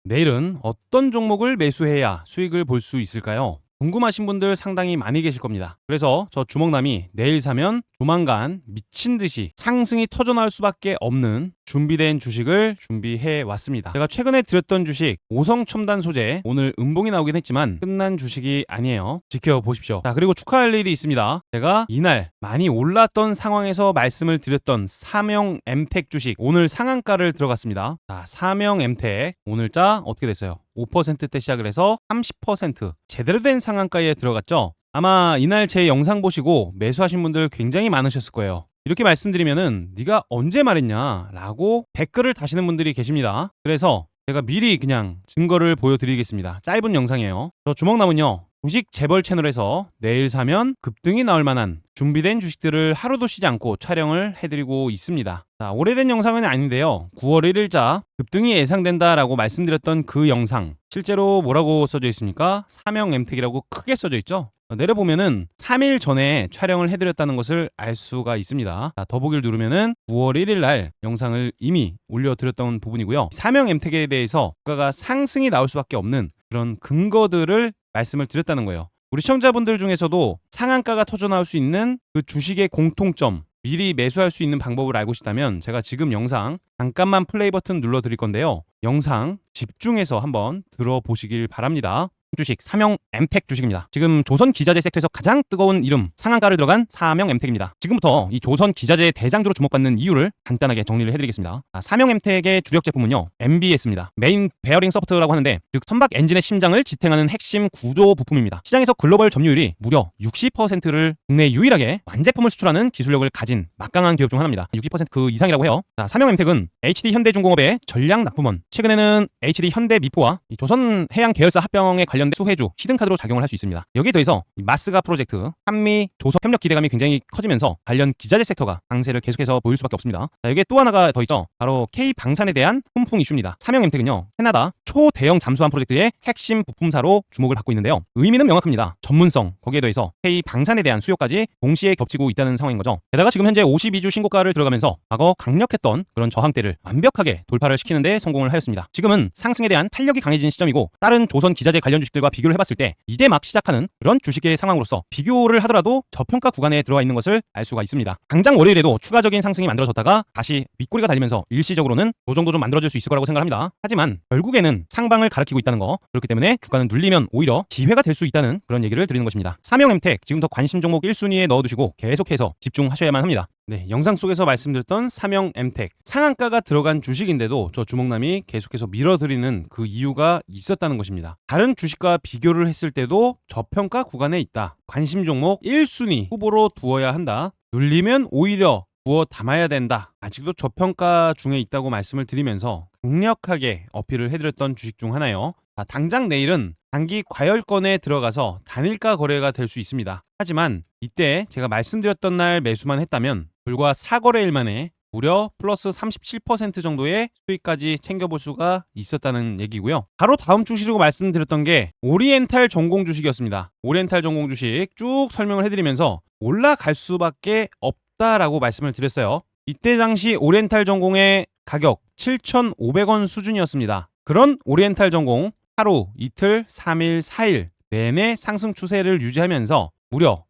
내일은 어떤 종목을 매수해야 수익을 볼 수 있을까요? 궁금하신 분들 상당히 많이 계실 겁니다. 그래서 저 주먹남이 내일 사면 조만간 미친 듯이 상승이 터져나올 수밖에 없는 준비된 주식을 준비해 왔습니다. 제가 최근에 드렸던 주식 오성첨단 소재, 오늘 음봉이 나오긴 했지만 끝난 주식이 아니에요. 지켜보십시오. 자, 그리고 축하할 일이 있습니다. 제가 이날 많이 올랐던 상황에서 말씀을 드렸던 사명 엠텍 주식, 오늘 상한가를 들어갔습니다. 자, 사명 엠텍 오늘자 어떻게 됐어요? 5%대 시작을 해서 30% 제대로 된 상한가에 들어갔죠. 아마 이날 제 영상 보시고 매수하신 분들 굉장히 많으셨을 거예요. 이렇게 말씀드리면은 네가 언제 말했냐 라고 댓글을 다시는 분들이 계십니다. 그래서 제가 미리 그냥 증거를 보여드리겠습니다. 짧은 영상이에요. 저 주먹남은요, 주식 재벌 채널에서 내일 사면 급등이 나올 만한 준비된 주식들을 하루도 쉬지 않고 촬영을 해드리고 있습니다. 자, 오래된 영상은 아닌데요. 9월 1일자 급등이 예상된다라고 말씀드렸던 그 영상, 실제로 뭐라고 써져 있습니까? 사명 엠텍이라고 크게 써져 있죠. 내려보면은 3일 전에 촬영을 해드렸다는 것을 알 수가 있습니다. 자, 더보기를 누르면은 9월 1일 날 영상을 이미 올려드렸던 부분이고요. 사명 엠텍에 대해서 주가가 상승이 나올 수밖에 없는 그런 근거들을 말씀을 드렸다는 거예요. 우리 시청자분들 중에서도 상한가가 터져나올 수 있는 그 주식의 공통점, 미리 매수할 수 있는 방법을 알고 싶다면 제가 지금 영상 잠깐만 플레이 버튼 눌러 드릴 건데요. 영상 집중해서 한번 들어보시길 바랍니다. 주식 사명 엠텍 주식입니다. 지금 조선 기자재 섹터에서 가장 뜨거운 이름, 상한가를 들어간 사명 엠텍입니다. 지금부터 이 조선 기자재 대장주로 주목받는 이유를 간단하게 정리를 해드리겠습니다. 사명 엠텍의 주력 제품은요, MBS입니다. 메인 베어링 소프트라고 하는데, 즉 선박 엔진의 심장을 지탱하는 핵심 구조 부품입니다. 시장에서 글로벌 점유율이 무려 60%를 국내 유일하게 완제품을 수출하는 기술력을 가진 막강한 기업 중 하나입니다. 60% 이상이라고 해요. 사명 엠텍은 HD 현대중공업의 전략 납품원, 최근에는 HD 현대미포와 조선 해양 계열사 합병에 관련된 수혜주, 히든카드로 작용을 할 수 있습니다. 여기에 더해서 마스가 프로젝트, 한미 조선 협력 기대감이 굉장히 커지면서 관련 기자재 섹터가 강세를 계속해서 보일 수밖에 없습니다. 자, 여기에 또 하나가 더 있죠. 바로 K방산에 대한 훈풍 이슈입니다. 사명 엠텍은요, 캐나다 초대형 잠수함 프로젝트의 핵심 부품사로 주목을 받고 있는데요. 의미는 명확합니다. 전문성, 거기에 더해서 K방산에 대한 수요까지 동시에 겹치고 있다는 상황인 거죠. 게다가 지금 현재 52주 신고가를 들어가면서 과거 강력했던 그런 저항대를 완벽하게 돌파를 시키는 데 성공을 하였습니다. 지금은 상승에 대한 탄력이 강해진 시점이고, 다른 조선 기자재 관련 주식들과 비교를 해봤을 때 이제 막 시작하는 그런 주식의 상황으로서 비교를 하더라도 저평가 구간에 들어와 있는 것을 알 수가 있습니다. 당장 월요일에도 추가적인 상승이 만들어졌다가 다시 윗꼬리가 달리면서 일시적으로는 요 정도 좀 만들어질 수 있을 거라고 생각합니다. 하지만 결국에는 상방을 가리키고 있다는 거, 그렇기 때문에 주가는 눌리면 오히려 기회가 될 수 있다는 그런 얘기를 드리는 것입니다. 사명 엠텍 지금부터 관심 종목 1순위에 넣어두시고 계속해서 집중하셔야만 합니다. 네, 영상 속에서 말씀드렸던 사명 엠텍, 상한가가 들어간 주식인데도 저 주먹남이 계속해서 밀어드리는 그 이유가 있었다는 것입니다. 다른 주식과 비교를 했을 때도 저평가 구간에 있다. 관심 종목 1순위 후보로 두어야 한다. 눌리면 오히려 부어 담아야 된다. 아직도 저평가 중에 있다고 말씀을 드리면서 강력하게 어필을 해드렸던 주식 중 하나예요. 당장 내일은 단기 과열권에 들어가서 단일가 거래가 될 수 있습니다. 하지만 이때 제가 말씀드렸던 날 매수만 했다면 불과 4거래일 만에 무려 플러스 37% 정도의 수익까지 챙겨볼 수가 있었다는 얘기고요. 바로 다음 주식으로 말씀드렸던 게 오리엔탈 전공 주식이었습니다. 오리엔탈 전공 주식 쭉 설명을 해드리면서 올라갈 수밖에 없다라고 말씀을 드렸어요. 이때 당시 오리엔탈 전공의 가격 7,500원 수준이었습니다. 그런 오리엔탈 전공 하루, 이틀, 3일, 4일 내내 상승 추세를 유지하면서 무려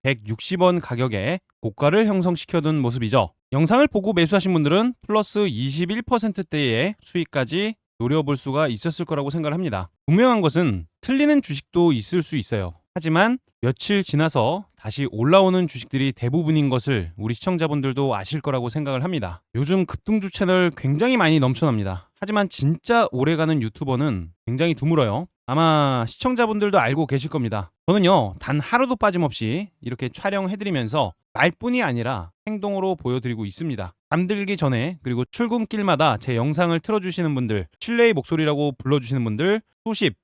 9,160원 가격에 고가를 형성시켜둔 모습이죠. 영상을 보고 매수하신 분들은 플러스 21%대의 수익까지 노려볼 수가 있었을 거라고 생각을 합니다. 분명한 것은 틀리는 주식도 있을 수 있어요. 하지만 며칠 지나서 다시 올라오는 주식들이 대부분인 것을 우리 시청자분들도 아실 거라고 생각을 합니다. 요즘 급등주 채널 굉장히 많이 넘쳐납니다. 하지만 진짜 오래가는 유튜버는 굉장히 드물어요. 아마 시청자분들도 알고 계실 겁니다. 저는요, 단 하루도 빠짐없이 이렇게 촬영해드리면서 말뿐이 아니라 행동으로 보여드리고 있습니다. 잠들기 전에, 그리고 출근길마다 제 영상을 틀어주시는 분들, 신뢰의 목소리라고 불러주시는 분들,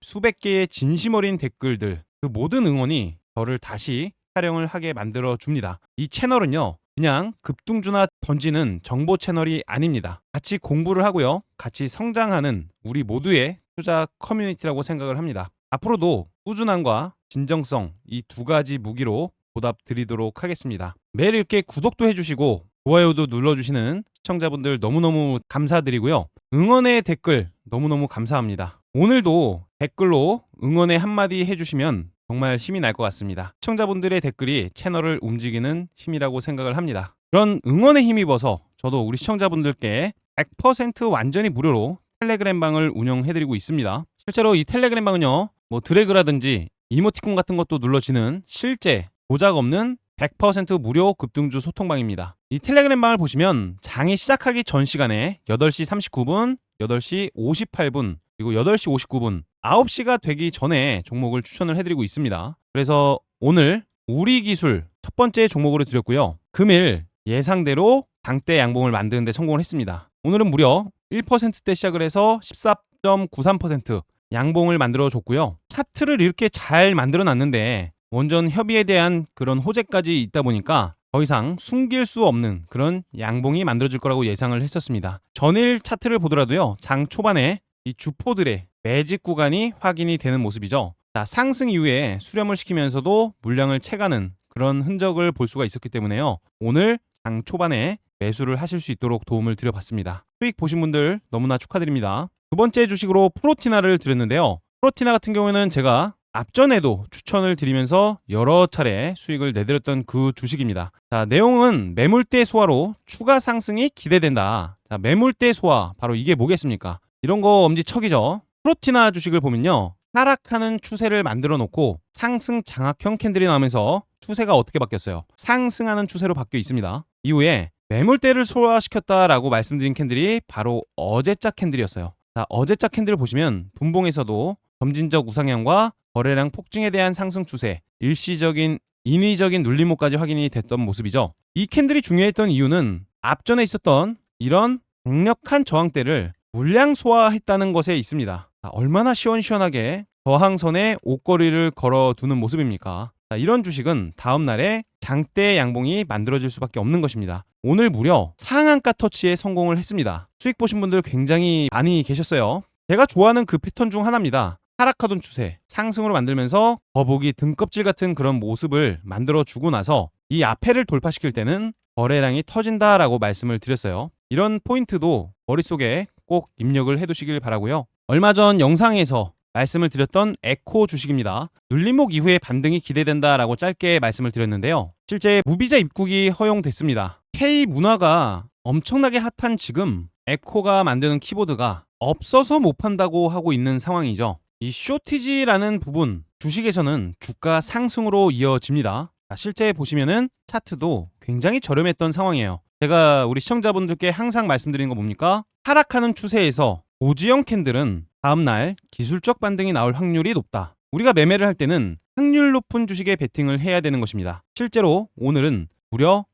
수백 개의 진심 어린 댓글들, 그 모든 응원이 저를 다시 촬영을 하게 만들어 줍니다. 이 채널은요, 그냥 급등주나 던지는 정보 채널이 아닙니다. 같이 공부를 하고요, 같이 성장하는 우리 모두의 투자 커뮤니티라고 생각을 합니다. 앞으로도 꾸준함과 진정성, 이 두 가지 무기로 보답 드리도록 하겠습니다. 매일 이렇게 구독도 해주시고 좋아요도 눌러주시는 시청자분들 너무너무 감사드리고요. 응원의 댓글 너무너무 감사합니다. 오늘도 댓글로 응원의 한마디 해주시면 정말 힘이 날 것 같습니다. 시청자분들의 댓글이 채널을 움직이는 힘이라고 생각을 합니다. 그런 응원에 힘입어서 저도 우리 시청자분들께 100% 완전히 무료로 텔레그램 방을 운영해드리고 있습니다. 실제로 이 텔레그램 방은요, 뭐 드래그라든지 이모티콘 같은 것도 눌러지는 실제 조작 없는 100% 무료 급등주 소통방입니다. 이 텔레그램 방을 보시면 장이 시작하기 전 시간에 8시 39분, 8시 58분, 그리고 8시 59분, 9시가 되기 전에 종목을 추천을 해드리고 있습니다. 그래서 오늘 우리 기술 첫 번째 종목으로 드렸고요. 금일 예상대로 장대 양봉을 만드는 데 성공을 했습니다. 오늘은 무려 1%대 시작을 해서 14.93% 양봉을 만들어 줬고요. 차트를 이렇게 잘 만들어 놨는데 원전 협의에 대한 그런 호재까지 있다 보니까 더 이상 숨길 수 없는 그런 양봉이 만들어질 거라고 예상을 했었습니다. 전일 차트를 보더라도요, 장 초반에 이 주포들의 매직 구간이 확인이 되는 모습이죠. 자, 상승 이후에 수렴을 시키면서도 물량을 채가는 그런 흔적을 볼 수가 있었기 때문에요. 오늘 장 초반에 매수를 하실 수 있도록 도움을 드려봤습니다. 수익 보신 분들 너무나 축하드립니다. 두 번째 주식으로 프로티나를 드렸는데요. 프로티나 같은 경우에는 제가 앞전에도 추천을 드리면서 여러 차례 수익을 내드렸던 그 주식입니다. 자, 내용은 매물대 소화로 추가 상승이 기대된다. 자, 매물대 소화, 바로 이게 뭐겠습니까? 이런 거 엄지척이죠. 프로티나 주식을 보면요, 하락하는 추세를 만들어 놓고 상승 장악형 캔들이 나오면서 추세가 어떻게 바뀌었어요? 상승하는 추세로 바뀌어 있습니다. 이후에 매물대를 소화시켰다라고 말씀드린 캔들이 바로 어제자 캔들이었어요. 자, 어제자 캔들을 보시면 분봉에서도 점진적 우상향과 거래량 폭증에 대한 상승 추세, 일시적인 인위적인 눌림목까지 확인이 됐던 모습이죠. 이 캔들이 중요했던 이유는 앞전에 있었던 이런 강력한 저항대를 물량 소화했다는 것에 있습니다. 자, 얼마나 시원시원하게 저항선에 옷걸이를 걸어두는 모습입니까? 자, 이런 주식은 다음날에 장대 양봉이 만들어질 수밖에 없는 것입니다. 오늘 무려 상한가 터치에 성공을 했습니다. 수익 보신 분들 굉장히 많이 계셨어요. 제가 좋아하는 그 패턴 중 하나입니다. 하락하던 추세, 상승으로 만들면서 거북이 등껍질 같은 그런 모습을 만들어주고 나서 이 앞에를 돌파시킬 때는 거래량이 터진다라고 말씀을 드렸어요. 이런 포인트도 머릿속에 꼭 입력을 해두시길 바라고요. 얼마 전 영상에서 말씀을 드렸던 에코 주식입니다. 눌림목 이후에 반등이 기대된다라고 짧게 말씀을 드렸는데요. 실제 무비자 입국이 허용됐습니다. K문화가 엄청나게 핫한 지금 에코가 만드는 키보드가 없어서 못 판다고 하고 있는 상황이죠. 이 쇼티지라는 부분, 주식에서는 주가 상승으로 이어집니다. 실제 보시면은 차트도 굉장히 저렴했던 상황이에요. 제가 우리 시청자분들께 항상 말씀드리는 거 뭡니까? 하락하는 추세에서 고지형 캔들은 다음날 기술적 반등이 나올 확률이 높다. 우리가 매매를 할 때는 확률 높은 주식에 베팅을 해야 되는 것입니다. 실제로 오늘은 무려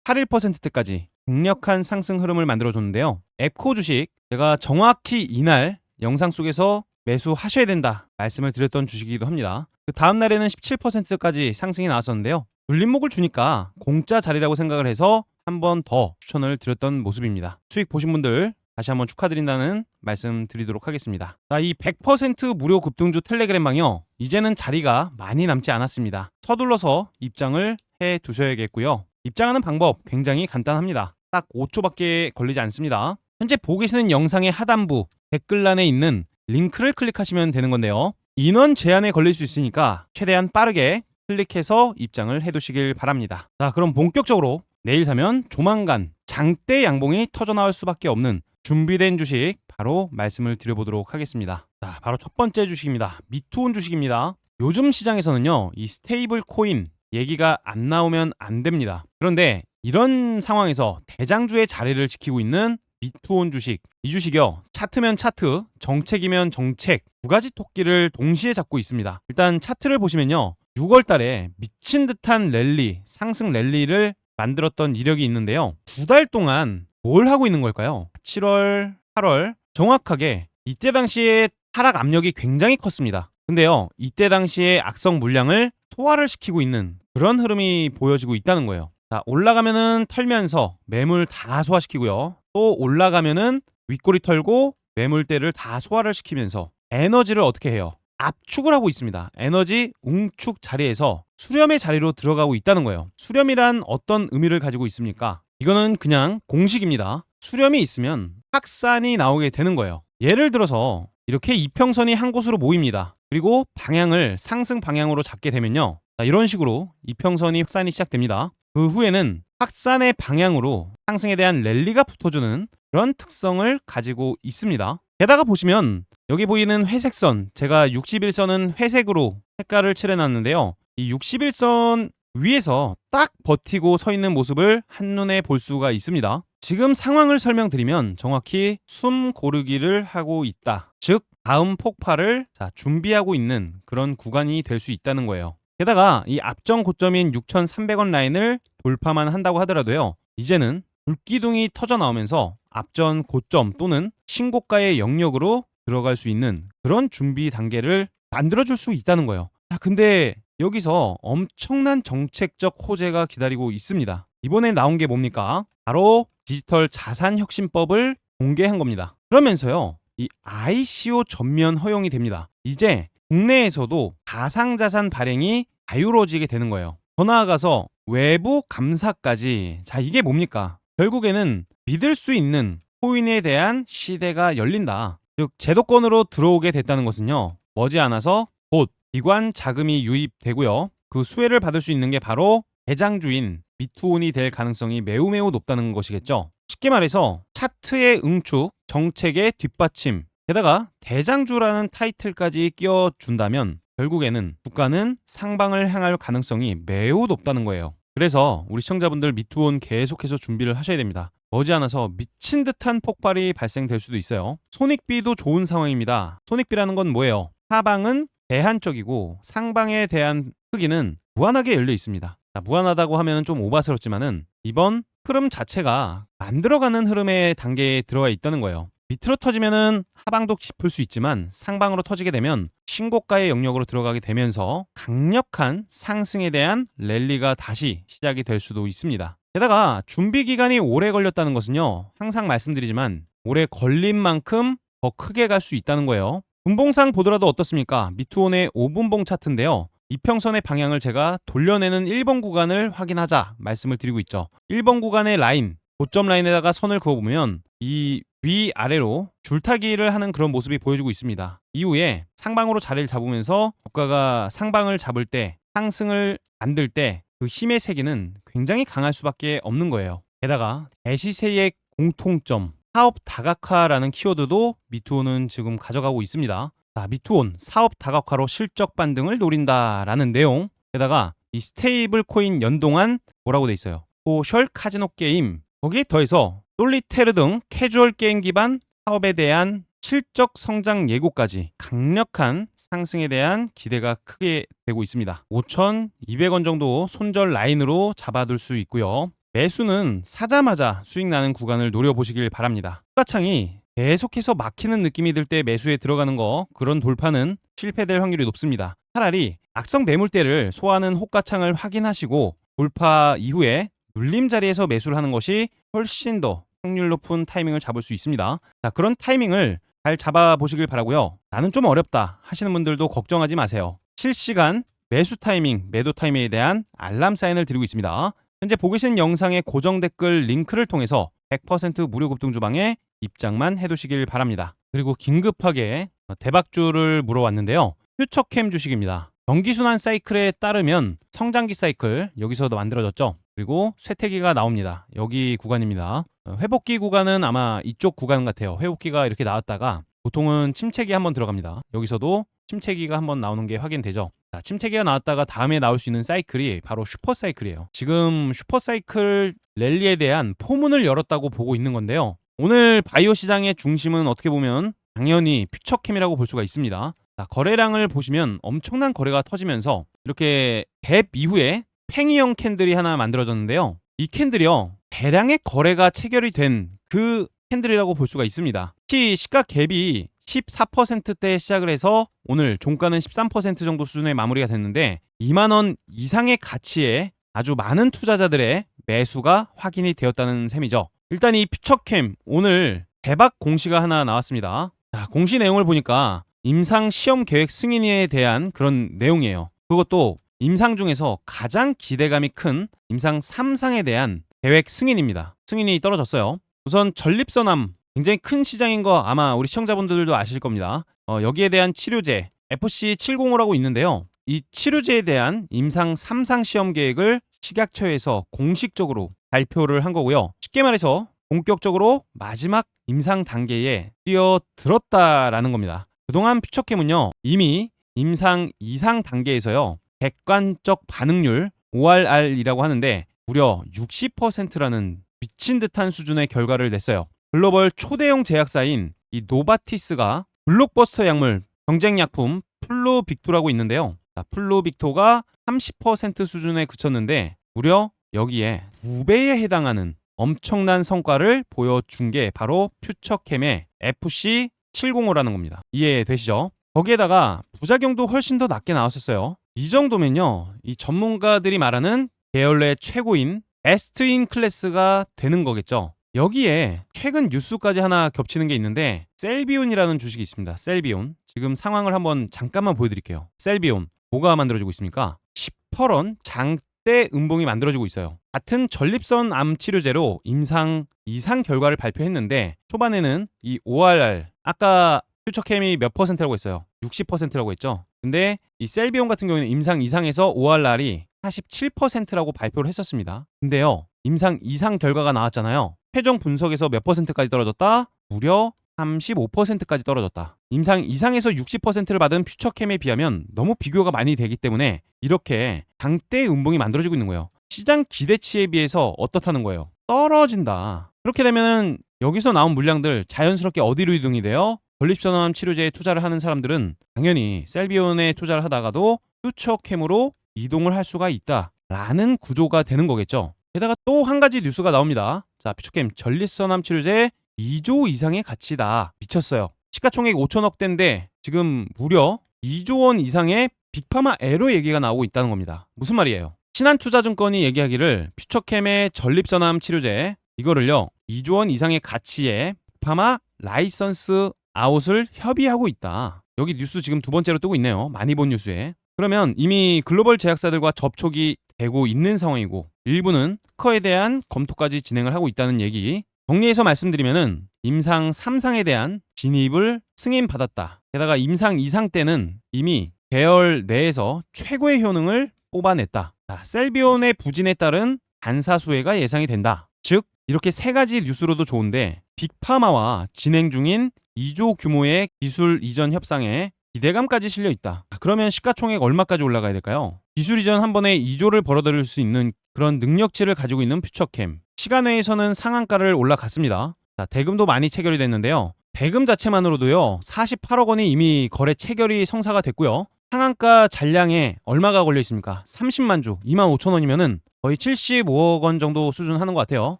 12.81%대까지 강력한 상승 흐름을 만들어줬는데요. 에코 주식, 제가 정확히 이날 영상 속에서 매수하셔야 된다 말씀을 드렸던 주식이기도 합니다. 그 다음날에는 17%까지 상승이 나왔었는데요. 눌림목을 주니까 공짜 자리라고 생각을 해서 한 번 더 추천을 드렸던 모습입니다. 수익 보신 분들 다시 한번 축하드린다는 말씀 드리도록 하겠습니다. 자, 이 100% 무료 급등주 텔레그램방요, 이제는 자리가 많이 남지 않았습니다. 서둘러서 입장을 해 두셔야겠고요. 입장하는 방법 굉장히 간단합니다. 딱 5초밖에 걸리지 않습니다. 현재 보고 계시는 영상의 하단부 댓글란에 있는 링크를 클릭하시면 되는 건데요. 인원 제한에 걸릴 수 있으니까 최대한 빠르게 클릭해서 입장을 해두시길 바랍니다. 자, 그럼 본격적으로 내일 사면 조만간 장대 양봉이 터져나올 수밖에 없는 준비된 주식 바로 말씀을 드려보도록 하겠습니다. 자, 바로 첫 번째 주식입니다. 미투온 주식입니다. 요즘 시장에서는요, 이 스테이블 코인 얘기가 안 나오면 안 됩니다. 그런데 이런 상황에서 대장주의 자리를 지키고 있는 미투온 주식, 이 주식이요, 차트면 차트, 정책이면 정책, 두 가지 토끼를 동시에 잡고 있습니다. 일단 차트를 보시면요, 6월 달에 미친 듯한 랠리, 상승 랠리를 만들었던 이력이 있는데요. 두 달 동안 뭘 하고 있는 걸까요? 7월, 8월, 정확하게 이때 당시에 하락 압력이 굉장히 컸습니다. 근데요, 이때 당시에 악성 물량을 소화를 시키고 있는 그런 흐름이 보여지고 있다는 거예요. 자, 올라가면은 털면서 매물 다 소화시키고요. 또 올라가면은 윗꼬리 털고 매물대를 다 소화를 시키면서 에너지를 어떻게 해요? 압축을 하고 있습니다. 에너지 웅축 자리에서 수렴의 자리로 들어가고 있다는 거예요. 수렴이란 어떤 의미를 가지고 있습니까? 이거는 그냥 공식입니다. 수렴이 있으면 확산이 나오게 되는 거예요. 예를 들어서 이렇게 이평선이 한 곳으로 모입니다. 그리고 방향을 상승 방향으로 잡게 되면요. 이런 식으로 이평선이 확산이 시작됩니다. 그 후에는 확산의 방향으로 상승에 대한 랠리가 붙어주는 그런 특성을 가지고 있습니다. 게다가 보시면 여기 보이는 회색선, 제가 60일선은 회색으로 색깔을 칠해놨는데요. 이 60일선 위에서 딱 버티고 서 있는 모습을 한눈에 볼 수가 있습니다. 지금 상황을 설명드리면 정확히 숨 고르기를 하고 있다. 즉 다음 폭발을 준비하고 있는 그런 구간이 될 수 있다는 거예요. 게다가 이 앞전 고점인 6,300원 라인을 돌파만 한다고 하더라도요. 이제는 불기둥이 터져 나오면서 앞전 고점 또는 신고가의 영역으로 들어갈 수 있는 그런 준비 단계를 만들어줄 수 있다는 거예요. 근데 여기서 엄청난 정책적 호재가 기다리고 있습니다. 이번에 나온 게 뭡니까? 바로 디지털 자산혁신법을 공개한 겁니다. 그러면서요, 이 ICO 전면 허용이 됩니다. 이제 국내에서도 가상자산 발행이 자유로워지게 되는 거예요. 더 나아가서 외부 감사까지. 이게 뭡니까? 결국에는 믿을 수 있는 코인에 대한 시대가 열린다. 즉 제도권으로 들어오게 됐다는 것은요, 머지않아서 곧 기관 자금이 유입되고요. 그 수혜를 받을 수 있는 게 바로 대장주인 미투온이 될 가능성이 매우 높다는 것이겠죠. 쉽게 말해서 차트의 응축, 정책의 뒷받침, 게다가 대장주라는 타이틀까지 끼워준다면 결국에는 국가는 상방을 향할 가능성이 매우 높다는 거예요. 그래서 우리 시청자분들 미투온 계속해서 준비를 하셔야 됩니다. 머지않아서 미친 듯한 폭발이 발생될 수도 있어요. 손익비도 좋은 상황입니다. 손익비라는 건 뭐예요? 하방은 대한적이고 상방에 대한 크기는 무한하게 열려 있습니다. 무한하다고 하면 좀 오바스럽지만은 이번 흐름 자체가 만들어가는 흐름의 단계에 들어가 있다는 거예요. 밑으로 터지면은 하방도 깊을 수 있지만 상방으로 터지게 되면 신고가의 영역으로 들어가게 되면서 강력한 상승에 대한 랠리가 다시 시작이 될 수도 있습니다. 게다가 준비 기간이 오래 걸렸다는 것은요, 항상 말씀드리지만 오래 걸린 만큼 더 크게 갈 수 있다는 거예요. 분봉상 보더라도 어떻습니까? 미투온의 5분봉 차트인데요. 이평선의 방향을 제가 돌려내는 1번 구간을 확인하자 말씀을 드리고 있죠. 1번 구간의 라인, 고점 라인에다가 선을 그어보면 이 위아래로 줄타기를 하는 그런 모습이 보여주고 있습니다. 이후에 상방으로 자리를 잡으면서 주가가 상방을 잡을 때, 상승을 만들 때 그 힘의 세기는 굉장히 강할 수밖에 없는 거예요. 게다가 대시세의 공통점, 사업 다각화라는 키워드도 미투온은 지금 가져가고 있습니다. 미투온 사업 다각화로 실적 반등을 노린다라는 내용, 게다가 이 스테이블 코인 연동한 뭐라고 돼 있어요? 소셜 카지노 게임, 거기에 더해서 솔리테르 등 캐주얼 게임 기반 사업에 대한 실적 성장 예고까지 강력한 상승에 대한 기대가 크게 되고 있습니다. 5,200원 정도 손절 라인으로 잡아둘 수 있고요. 매수는 사자마자 수익 나는 구간을 노려보시길 바랍니다. 호가창이 계속해서 막히는 느낌이 들 때 매수에 들어가는 거, 그런 돌파는 실패될 확률이 높습니다. 차라리 악성 매물대를 소화하는 호가창을 확인하시고 돌파 이후에 눌림 자리에서 매수를 하는 것이 훨씬 더 확률 높은 타이밍을 잡을 수 있습니다. 그런 타이밍을 잘 잡아보시길 바라고요. 나는 좀 어렵다 하시는 분들도 걱정하지 마세요. 실시간 매수 타이밍, 매도 타이밍에 대한 알람 사인을 드리고 있습니다. 현재 보고 계신 영상의 고정 댓글 링크를 통해서 100% 무료 급등 주방에 입장만 해두시길 바랍니다. 그리고 긴급하게 대박주를 물어왔는데요. 퓨처캠 주식입니다. 경기순환 사이클에 따르면 성장기 사이클 여기서도 만들어졌죠. 그리고 쇠퇴기가 나옵니다. 여기 구간입니다. 회복기 구간은 아마 이쪽 구간 같아요. 회복기가 이렇게 나왔다가 보통은 침체기 한번 들어갑니다. 여기서도 침체기가 한번 나오는 게 확인되죠. 침체기가 나왔다가 다음에 나올 수 있는 사이클이 바로 슈퍼 사이클이에요. 지금 슈퍼 사이클 랠리에 대한 포문을 열었다고 보고 있는 건데요. 오늘 바이오 시장의 중심은 어떻게 보면 당연히 퓨처캠이라고 볼 수가 있습니다. 거래량을 보시면 엄청난 거래가 터지면서 이렇게 갭 이후에 팽이형 캔들이 하나 만들어졌는데요. 이 캔들이요, 대량의 거래가 체결이 된 그 캔들이라고 볼 수가 있습니다. 특히 시가 갭이 14%대 시작을 해서 오늘 종가는 13% 정도 수준의 마무리가 됐는데 2만원 이상의 가치에 아주 많은 투자자들의 매수가 확인이 되었다는 셈이죠. 일단 이 퓨처캠 오늘 대박 공시가 하나 나왔습니다. 공시 내용을 보니까 임상 시험 계획 승인에 대한 그런 내용이에요. 그것도 임상 중에서 가장 기대감이 큰 임상 3상에 대한 계획 승인입니다. 승인이 떨어졌어요. 우선 전립선암 굉장히 큰 시장인 거 아마 우리 시청자분들도 아실 겁니다. 여기에 대한 치료제 FC705라고 있는데요. 이 치료제에 대한 임상 3상 시험 계획을 식약처에서 공식적으로 발표를 한 거고요. 쉽게 말해서 본격적으로 마지막 임상 단계에 뛰어들었다라는 겁니다. 그동안 퓨처캠은요, 이미 임상 2상 단계에서요, 객관적 반응률 ORR이라고 하는데 무려 60%라는 미친 듯한 수준의 결과를 냈어요. 글로벌 초대형 제약사인 이 노바티스가 블록버스터 약물 경쟁 약품 플루빅토라고 있는데요. 플루빅토가 30% 수준에 그쳤는데 무려 여기에 2배에 해당하는 엄청난 성과를 보여준 게 바로 퓨처캠의 FC705라는 겁니다. 이해되시죠? 거기에다가 부작용도 훨씬 더 낮게 나왔었어요. 이 정도면요, 이 전문가들이 말하는 계열 내 최고인 베스트인 클래스가 되는 거겠죠. 여기에 최근 뉴스까지 하나 겹치는 게 있는데 셀비온이라는 주식이 있습니다. 셀비온. 지금 상황을 한번 잠깐만 보여드릴게요. 셀비온 뭐가 만들어지고 있습니까? 시퍼런 장대 음봉이 만들어지고 있어요. 같은 전립선 암 치료제로 임상 2상 결과를 발표했는데 초반에는 이 ORR 아까 퓨처캠이 몇 퍼센트라고 했어요? 60%라고 했죠. 근데 이 셀비온 같은 경우에는 임상 2상에서 ORR이 47%라고 발표를 했었습니다. 근데요, 임상 2상 결과가 나왔잖아요. 최종 분석에서 몇 퍼센트까지 떨어졌다? 무려 35%까지 떨어졌다. 임상 2상에서 60%를 받은 퓨처캠에 비하면 너무 비교가 많이 되기 때문에 이렇게 장대 음봉이 만들어지고 있는 거예요. 시장 기대치에 비해서 어떻다는 거예요? 떨어진다. 그렇게 되면 여기서 나온 물량들 자연스럽게 어디로 이동이 돼요? 전립선암 치료제에 투자를 하는 사람들은 당연히 셀비온에 투자를 하다가도 퓨처캠으로 이동을 할 수가 있다라는 구조가 되는 거겠죠. 게다가 또 한 가지 뉴스가 나옵니다. 자, 퓨처캠 전립선암 치료제 2조 이상의 가치다. 미쳤어요. 시가총액 5천억대인데 지금 무려 2조 원 이상의 빅파마 에로 얘기가 나오고 있다는 겁니다. 무슨 말이에요? 신한투자증권이 얘기하기를 퓨처캠의 전립선암 치료제 이거를요 2조 원 이상의 가치의 빅파마 라이선스 아웃을 협의하고 있다. 여기 뉴스 지금 두 번째로 뜨고 있네요. 많이 본 뉴스에. 그러면 이미 글로벌 제약사들과 접촉이 되고 있는 상황이고 일부는 특허에 대한 검토까지 진행을 하고 있다는 얘기. 정리해서 말씀드리면은 임상 3상에 대한 진입을 승인받았다. 게다가 임상 2상 때는 이미 계열 내에서 최고의 효능을 뽑아냈다. 셀비온의 부진에 따른 반사수혜가 예상이 된다. 즉 이렇게 세 가지 뉴스로도 좋은데 빅파마와 진행 중인 2조 규모의 기술 이전 협상에 기대감까지 실려 있다. 그러면 시가총액 얼마까지 올라가야 될까요? 기술 이전 한 번에 2조를 벌어들일 수 있는 그런 능력치를 가지고 있는 퓨처캠. 시간 외에서는 상한가를 올라갔습니다. 자, 대금도 많이 체결이 됐는데요. 대금 자체만으로도요 48억 원이 이미 거래 체결이 성사가 됐고요. 상한가 잔량에 얼마가 걸려 있습니까? 30만 주, 2만 5천 원이면은 거의 75억 원 정도 수준 하는 것 같아요.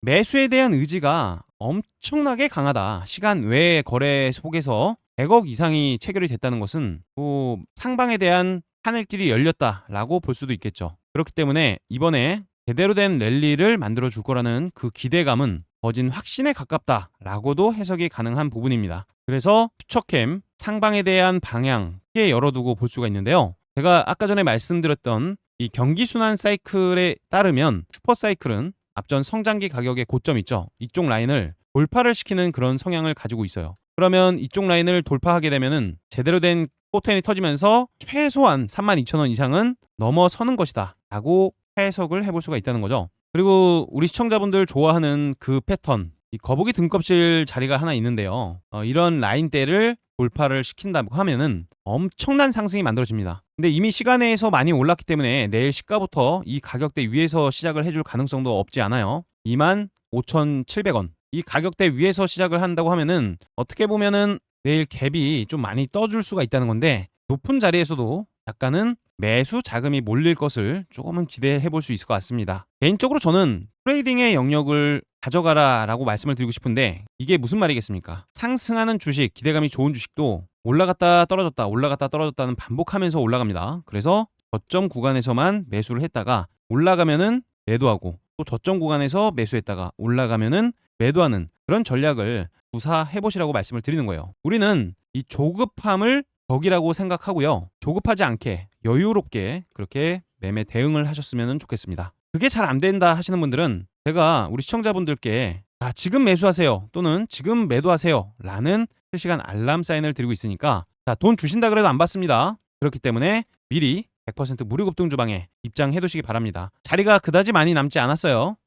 매수에 대한 의지가 엄청나게 강하다. 시간 외의 거래 속에서 100억 이상이 체결이 됐다는 것은 상방에 대한 하늘길이 열렸다라고 볼 수도 있겠죠. 그렇기 때문에 이번에 제대로 된 랠리를 만들어 줄 거라는 그 기대감은 거진 확신에 가깝다라고도 해석이 가능한 부분입니다. 그래서 퓨처캠 상방에 대한 방향 크게 열어두고 볼 수가 있는데요. 제가 아까 전에 말씀드렸던 이 경기순환 사이클에 따르면 슈퍼사이클은 앞전 성장기 가격의 고점 있죠. 이쪽 라인을 돌파를 시키는 그런 성향을 가지고 있어요. 그러면 이쪽 라인을 돌파하게 되면은 제대로 된 포텐이 터지면서 최소한 32,000원 이상은 넘어서는 것이다 라고 해석을 해볼 수가 있다는 거죠. 그리고 우리 시청자분들 좋아하는 그 패턴, 이 거북이 등껍질 자리가 하나 있는데요. 이런 라인대를 돌파를 시킨다고 하면은 엄청난 상승이 만들어집니다. 근데 이미 시간에서 많이 올랐기 때문에 내일 시가부터 이 가격대 위에서 시작을 해줄 가능성도 없지 않아요. 25,700원. 이 가격대 위에서 시작을 한다고 하면은 어떻게 보면은 내일 갭이 좀 많이 떠줄 수가 있다는 건데 높은 자리에서도 약간은 매수 자금이 몰릴 것을 조금은 기대해 볼 수 있을 것 같습니다. 개인적으로 저는 트레이딩의 영역을 가져가라 라고 말씀을 드리고 싶은데 이게 무슨 말이겠습니까? 상승하는 주식, 기대감이 좋은 주식도 올라갔다 떨어졌다 올라갔다 떨어졌다는 반복하면서 올라갑니다. 그래서 저점 구간에서만 매수를 했다가 올라가면은 매도하고 또 저점 구간에서 매수했다가 올라가면은 매도하는 그런 전략을 구사해 보시라고 말씀을 드리는 거예요. 우리는 이 조급함을 벽이라고 생각하고요. 조급하지 않게 여유롭게 그렇게 매매 대응을 하셨으면 좋겠습니다. 그게 잘 안 된다 하시는 분들은 제가 우리 시청자분들께 지금 매수하세요 또는 지금 매도하세요 라는 실시간 알람 사인을 드리고 있으니까 돈 주신다 그래도 안 받습니다. 그렇기 때문에 미리 100% 무료 급등 주방에 입장해 두시기 바랍니다. 자리가 그다지 많이 남지 않았어요.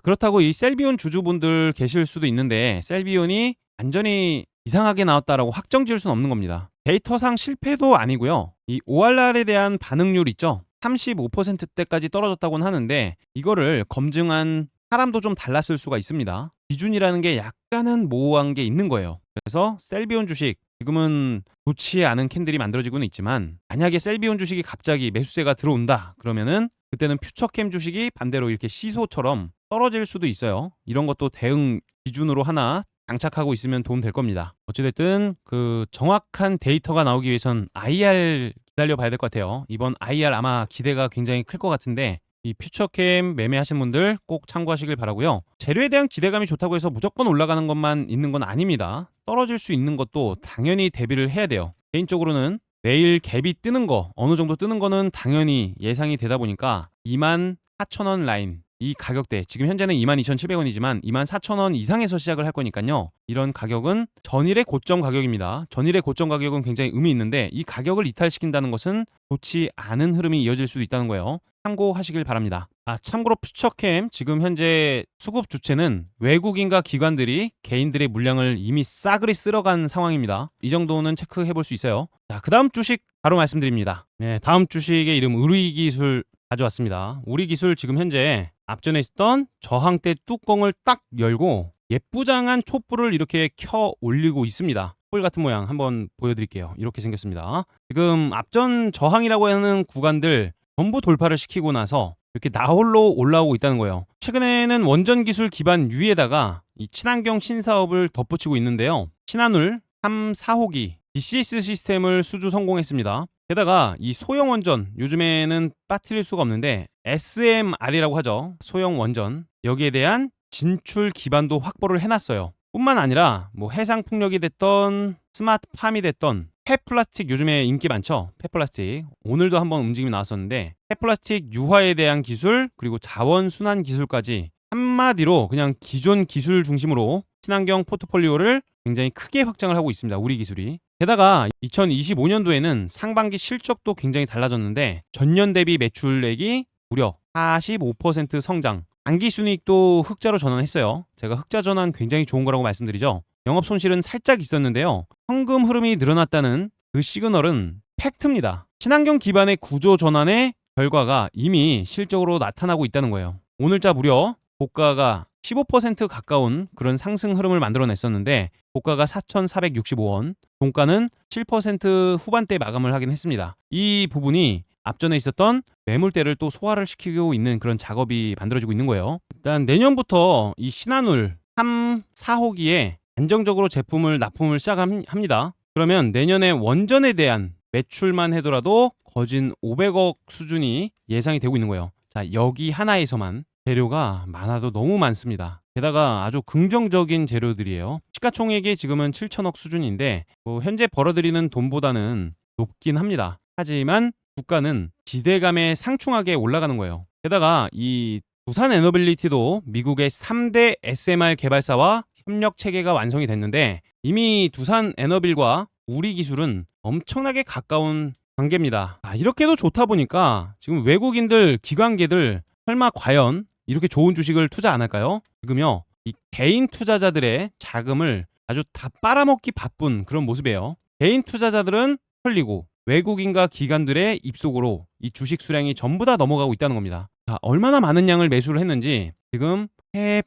그렇다고 이 셀비온 주주분들 계실 수도 있는데 셀비온이 완전히 이상하게 나왔다라고 확정 지을 수는 없는 겁니다. 데이터상 실패도 아니고요. 이 ORR에 대한 반응률 있죠. 35%대까지 떨어졌다고는 하는데 이거를 검증한 사람도 좀 달랐을 수가 있습니다. 기준이라는 게 약간은 모호한 게 있는 거예요. 그래서 셀비온 주식 지금은 좋지 않은 캔들이 만들어지고는 있지만 만약에 셀비온 주식이 갑자기 매수세가 들어온다 그러면은 그때는 퓨처캠 주식이 반대로 이렇게 시소처럼 떨어질 수도 있어요. 이런 것도 대응 기준으로 하나 장착하고 있으면 도움 될 겁니다. 어찌됐든 그 정확한 데이터가 나오기 위해선 IR 기다려 봐야 될 것 같아요. 이번 IR 아마 기대가 굉장히 클 것 같은데 이 퓨처캠 매매하신 분들 꼭 참고하시길 바라고요. 재료에 대한 기대감이 좋다고 해서 무조건 올라가는 것만 있는 건 아닙니다. 떨어질 수 있는 것도 당연히 대비를 해야 돼요. 개인적으로는 내일 갭이 뜨는 거 어느 정도 뜨는 거는 당연히 예상이 되다 보니까 24,000원 라인 이 가격대 지금 현재는 22,700원이지만 24,000원 이상에서 시작을 할 거니까요. 이런 가격은 전일의 고점 가격입니다. 전일의 고점 가격은 굉장히 의미 있는데 이 가격을 이탈시킨다는 것은 좋지 않은 흐름이 이어질 수도 있다는 거예요. 참고하시길 바랍니다. 참고로 퓨처캠 지금 현재 수급 주체는 외국인과 기관들이 개인들의 물량을 이미 싸그리 쓸어간 상황입니다. 이 정도는 체크해 볼 수 있어요. 그 다음 주식 바로 말씀드립니다. 네, 다음 주식의 이름 우리기술 가져왔습니다. 우리기술 지금 현재 앞전에 있었던 저항대 뚜껑을 딱 열고 예쁘장한 촛불을 이렇게 켜 올리고 있습니다. 촛불 같은 모양 한번 보여드릴게요. 이렇게 생겼습니다. 지금 앞전 저항이라고 하는 구간들 전부 돌파를 시키고 나서 이렇게 나홀로 올라오고 있다는 거예요. 최근에는 원전 기술 기반 유에다가 이 친환경 신사업을 덧붙이고 있는데요. 신한울 3, 4호기 DCS 시스템을 수주 성공했습니다. 게다가 이 소형 원전 요즘에는 빠뜨릴 수가 없는데 SMR이라고 하죠. 소형 원전 여기에 대한 진출 기반도 확보를 해놨어요. 뿐만 아니라 뭐 해상풍력이 됐던 스마트팜이 됐던 폐플라스틱 요즘에 인기 많죠. 폐플라스틱 오늘도 한번 움직임이 나왔었는데 폐플라스틱 유화에 대한 기술 그리고 자원순환 기술까지 한마디로 그냥 기존 기술 중심으로 친환경 포트폴리오를 굉장히 크게 확장을 하고 있습니다. 우리 기술이. 게다가 2025년도에는 상반기 실적도 굉장히 달라졌는데 전년 대비 매출액이 무려 45% 성장. 당기순이익도 흑자로 전환했어요. 제가 흑자 전환 굉장히 좋은 거라고 말씀드리죠. 영업 손실은 살짝 있었는데요. 현금 흐름이 늘어났다는 그 시그널은 팩트입니다. 친환경 기반의 구조 전환의 결과가 이미 실적으로 나타나고 있다는 거예요. 오늘자 무려 고가가 15% 가까운 그런 상승 흐름을 만들어냈었는데 고가가 4,465원, 종가는 7% 후반대 마감을 하긴 했습니다. 이 부분이 앞전에 있었던 매물대를 또 소화를 시키고 있는 그런 작업이 만들어지고 있는 거예요. 일단 내년부터 이 신한울 3, 4호기에 안정적으로 제품을 납품을 시작합니다. 그러면 내년에 원전에 대한 매출만 해더라도 거진 500억 수준이 예상이 되고 있는 거예요. 자, 여기 하나에서만 재료가 많아도 너무 많습니다. 게다가 아주 긍정적인 재료들이에요. 시가총액이 지금은 7천억 수준인데 현재 벌어들이는 돈보다는 높긴 합니다. 하지만 주가는 기대감에 상충하게 올라가는 거예요. 게다가 이 두산 에너빌리티도 미국의 3대 SMR 개발사와 협력 체계가 완성이 됐는데 이미 두산 에너빌과 우리 기술은 엄청나게 가까운 관계입니다. 이렇게도 좋다 보니까 지금 외국인들, 기관계들 설마 과연 이렇게 좋은 주식을 투자 안 할까요? 지금요, 이 개인 투자자들의 자금을 아주 다 빨아먹기 바쁜 그런 모습이에요. 개인 투자자들은 털리고 외국인과 기관들의 입속으로 이 주식 수량이 전부 다 넘어가고 있다는 겁니다. 자, 얼마나 많은 양을 매수를 했는지 지금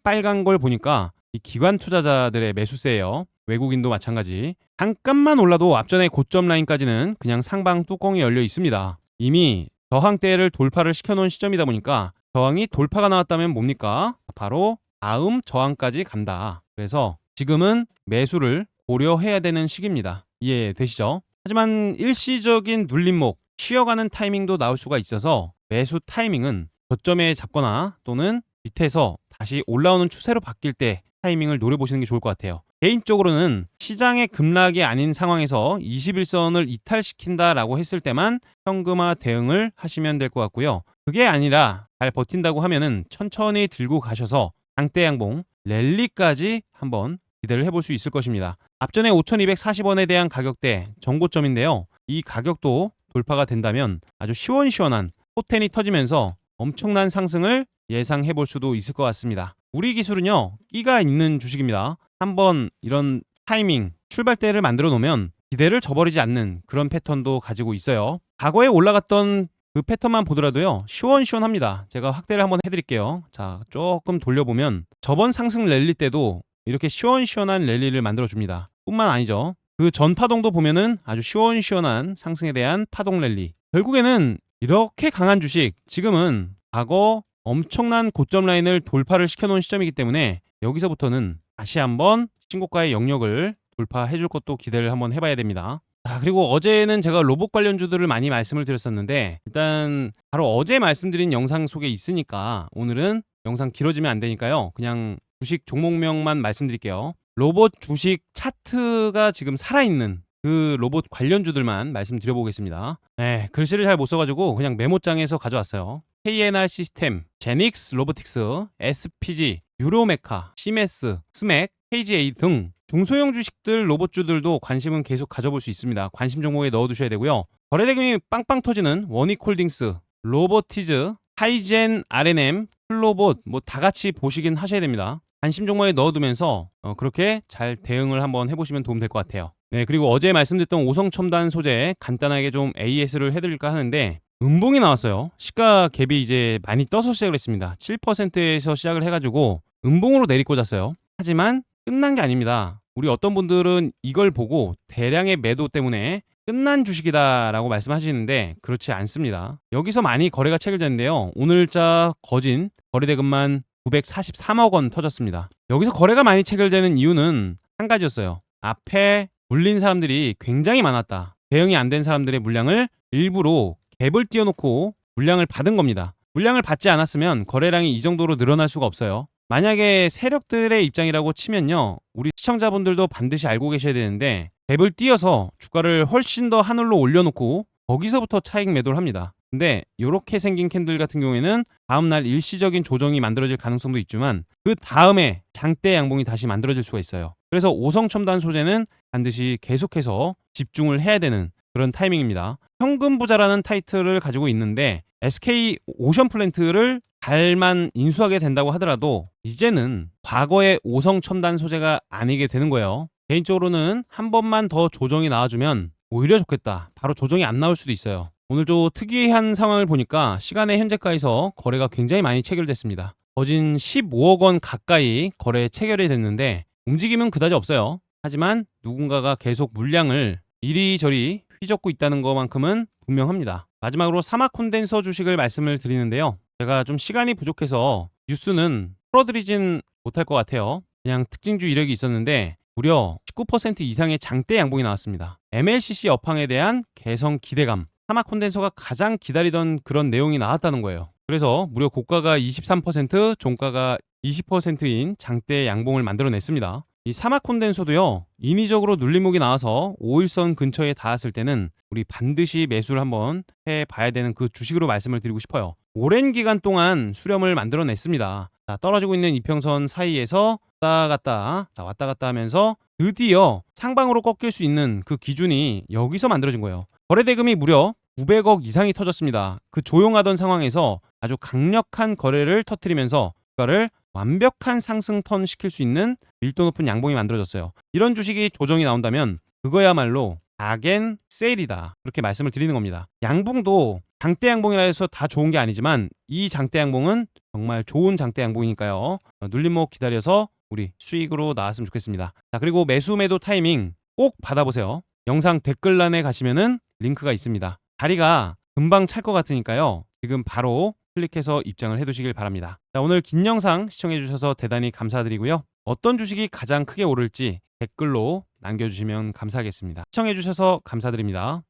빨간 걸 보니까 이 기관 투자자들의 매수세예요. 외국인도 마찬가지. 잠깐만 올라도 앞전에 고점 라인까지는 그냥 상방 뚜껑이 열려 있습니다. 이미 저항대를 돌파를 시켜놓은 시점이다 보니까 저항이 돌파가 나왔다면 뭡니까? 바로 다음 저항까지 간다. 그래서 지금은 매수를 고려해야 되는 시기입니다. 이해되시죠? 하지만 일시적인 눌림목, 쉬어가는 타이밍도 나올 수가 있어서 매수 타이밍은 저점에 잡거나 또는 밑에서 다시 올라오는 추세로 바뀔 때 타이밍을 노려보시는 게 좋을 것 같아요. 개인적으로는 시장의 급락이 아닌 상황에서 21선을 이탈시킨다라고 했을 때만 현금화 대응을 하시면 될 것 같고요. 그게 아니라 잘 버틴다고 하면은 천천히 들고 가셔서 장대 양봉 랠리까지 한번 기대를 해볼 수 있을 것입니다. 앞전에 5,240원에 대한 가격대 전고점인데요. 이 가격도 돌파가 된다면 아주 시원시원한 포텐이 터지면서 엄청난 상승을 예상해 볼 수도 있을 것 같습니다. 우리 기술은요, 끼가 있는 주식입니다. 한번 이런 타이밍, 출발대를 만들어 놓으면 기대를 저버리지 않는 그런 패턴도 가지고 있어요. 과거에 올라갔던 그 패턴만 보더라도요, 시원시원합니다. 제가 확대를 한번 해드릴게요. 자, 조금 돌려보면 저번 상승 랠리 때도 이렇게 시원시원한 랠리를 만들어줍니다. 뿐만 아니죠. 그 전 파동도 보면은 아주 시원시원한 상승에 대한 파동 랠리. 결국에는 이렇게 강한 주식, 지금은 과거 엄청난 고점 라인을 돌파를 시켜놓은 시점이기 때문에 여기서부터는 다시 한번 신고가의 영역을 돌파해 줄 것도 기대를 한번 해봐야 됩니다. 자, 그리고 어제는 제가 로봇 관련주들을 많이 말씀을 드렸었는데, 일단 바로 어제 말씀드린 영상 속에 있으니까 오늘은 영상 길어지면 안 되니까요, 그냥 주식 종목명만 말씀드릴게요. 로봇 주식 차트가 지금 살아있는 그 로봇 관련주들만 말씀드려보겠습니다. 네, 글씨를 잘 못 써가지고 그냥 메모장에서 가져왔어요. KNR 시스템, 제닉스 로보틱스, SPG, 유로메카, 시메스, 스맥, KGA 등 중소형 주식들 로봇주들도 관심은 계속 가져볼 수 있습니다. 관심 종목에 넣어두셔야 되고요. 거래대금이 빵빵 터지는 원익홀딩스, 로보티즈, 하이젠, R&M, 플로봇 뭐 다 같이 보시긴 하셔야 됩니다. 관심 종목에 넣어두면서 그렇게 잘 대응을 한번 해보시면 도움 될 것 같아요. 네, 그리고 어제 말씀드렸던 오성첨단 소재 간단하게 좀 AS를 해드릴까 하는데, 음봉이 나왔어요. 시가 갭이 이제 많이 떠서 시작을 했습니다. 7%에서 시작을 해가지고 음봉으로 내리꽂았어요. 하지만 끝난 게 아닙니다. 우리 어떤 분들은 이걸 보고 대량의 매도 때문에 끝난 주식이다라고 말씀하시는데 그렇지 않습니다. 여기서 많이 거래가 체결됐는데요. 오늘자 거진 거래대금만 943억 원 터졌습니다. 여기서 거래가 많이 체결되는 이유는 한 가지였어요. 앞에 물린 사람들이 굉장히 많았다. 대응이 안 된 사람들의 물량을 일부러 갭을 띄워놓고 물량을 받은 겁니다. 물량을 받지 않았으면 거래량이 이 정도로 늘어날 수가 없어요. 만약에 세력들의 입장이라고 치면요, 우리 시청자분들도 반드시 알고 계셔야 되는데, 갭을 띄어서 주가를 훨씬 더 하늘로 올려놓고 거기서부터 차익 매도를 합니다. 근데 이렇게 생긴 캔들 같은 경우에는 다음날 일시적인 조정이 만들어질 가능성도 있지만 그 다음에 장대 양봉이 다시 만들어질 수가 있어요. 그래서 오성첨단 소재는 반드시 계속해서 집중을 해야 되는 그런 타이밍입니다. 현금 부자라는 타이틀을 가지고 있는데 SK 오션플랜트를 잘만 인수하게 된다고 하더라도 이제는 과거의 오성첨단 소재가 아니게 되는 거예요. 개인적으로는 한 번만 더 조정이 나와주면 오히려 좋겠다. 바로 조정이 안 나올 수도 있어요. 오늘 좀 특이한 상황을 보니까 시간의 현재가에서 거래가 굉장히 많이 체결됐습니다. 거진 15억 원 가까이 거래 체결이 됐는데 움직임은 그다지 없어요. 하지만 누군가가 계속 물량을 이리저리 휘젓고 있다는 것만큼은 분명합니다. 마지막으로 사막 콘덴서 주식을 말씀을 드리는데요. 제가 좀 시간이 부족해서 뉴스는 풀어드리진 못할 것 같아요. 그냥 특징주 이력이 있었는데 무려 19% 이상의 장대 양봉이 나왔습니다. MLCC 업황에 대한 개성 기대감, 사막 콘덴서가 가장 기다리던 그런 내용이 나왔다는 거예요. 그래서 무려 고가가 23%, 종가가 20%인 장대 양봉을 만들어냈습니다. 이 사막 콘덴서도요, 인위적으로 눌림목이 나와서 5일선 근처에 닿았을 때는 우리 반드시 매수를 한번 해봐야 되는 그 주식으로 말씀을 드리고 싶어요. 오랜 기간 동안 수렴을 만들어냈습니다. 자, 떨어지고 있는 이평선 사이에서 왔다 갔다 하면서 드디어 상방으로 꺾일 수 있는 그 기준이 여기서 만들어진 거예요. 거래대금이 무려 900억 이상이 터졌습니다. 그 조용하던 상황에서 아주 강력한 거래를 터뜨리면서 주가를 완벽한 상승 턴 시킬 수 있는 밀도 높은 양봉이 만들어졌어요. 이런 주식이 조정이 나온다면 그거야말로 악앤 세일이다, 그렇게 말씀을 드리는 겁니다. 양봉도 장대 양봉이라 해서 다 좋은 게 아니지만 이 장대 양봉은 정말 좋은 장대 양봉이니까요. 눌림목 기다려서 우리 수익으로 나왔으면 좋겠습니다. 자, 그리고 매수 매도 타이밍 꼭 받아보세요. 영상 댓글란에 가시면은 링크가 있습니다. 다리가 금방 찰 것 같으니까요. 지금 바로 클릭해서 입장을 해두시길 바랍니다. 자, 오늘 긴 영상 시청해주셔서 대단히 감사드리고요. 어떤 주식이 가장 크게 오를지 댓글로 남겨주시면 감사하겠습니다. 시청해주셔서 감사드립니다.